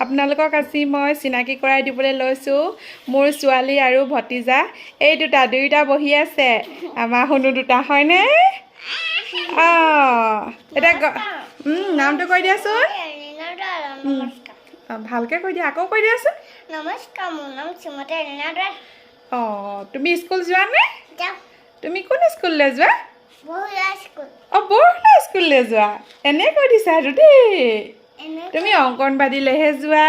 আপোনালোকক আজি মই চিনাকি কৰাই দিবলৈ লৈছোঁ মোৰ ছোৱালী আৰু ভতিজা এই দুটা বহি আছে আমাৰ শুনো দুটা হয়নে এতিয়া নামটো কৈ দিয়াচোন ভালকৈ কৈ দিয়া আকৌ কৈ দিয়াচোন নমস্কাৰ মোৰ নাম শ্ৰীমতী এলিনা দৰা তুমি স্কুল যোৱা নে যাওঁ তুমি কোন স্কুললৈ যোৱা বৰহোলা স্কুল বৰহোলা স্কুললৈ যোৱা এনে কৈ দিছা আৰু দেই তুমি অংগনবাড়ীলৈহে যোৱা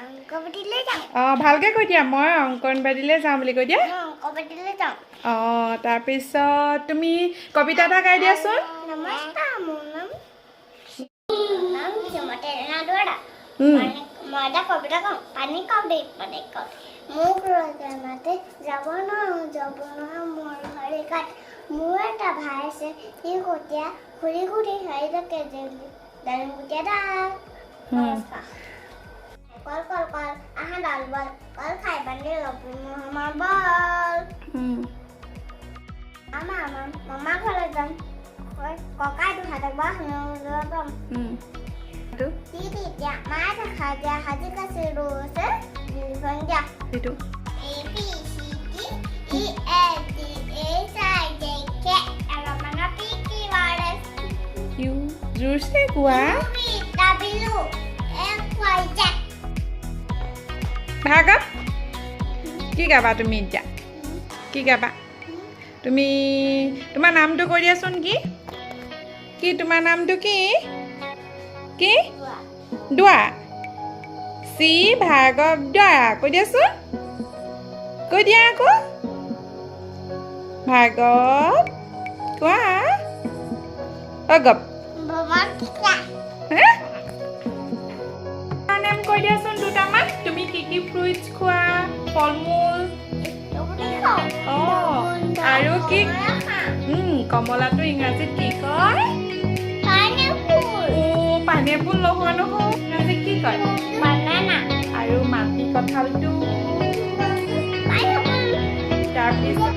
অংকবাদীলৈ যাওঁ ভালকৈ কৈ দিয়া মই অংগনবাড়ীলৈ যাওঁ বুলি কৈ দিয়া অংকবাদীলৈ যাওঁ তাৰপিছত তুমি কবিতা এটা গাই দিয়াচোন নমস্কাৰ মোৰ নাম শ্ৰীমতী এলিনা দৰা মই এটা কবিতা কওঁ পানী কওঁ দেই পানী কওঁ মোক ৰজা মাতে যাব নোৱাৰোঁ মোৰ ঘৰে কাট মোৰ এটা ভাই আছে সি কটীয়া ঘূৰি ঘূৰি হাৰি থাকে ডালিমগুটীয়া দাগ নমস্কাৰ কল কল কল আহা ডাল বল কল খাই বান্ধি আমাৰ বল মামা ঘৰলৈ যাম ককাই দুহাতক বা পাম এতিয়া মায়ে দেখা দিয়া সাজি কাচি ৰুছে দুখন দিয়া জোৰছে কোৱা ভাগত কি গাবা তুমি এতিয়া কি গাবা তুমি তোমাৰ নামটো কৈ দিয়াচোন কি তোমাৰ নামটো কি কি দোৱা চি ভাৰ্গৱ দ্বাৰা কৈ দিয়াচোন কৈ দিয়া আকৌ ভাৰ্গৱ কোৱা গপ নাম কৈ দিয়াচোন দুটামান তুমি কি ফ্ৰুইটছ খোৱা ফল মূল আৰু কি কমলাটো ইংৰাজীত কি কয় পাইনএপল নহয় ইংৰাজীত কি কয় আৰু মাটি কঁঠালটো তাৰপিছত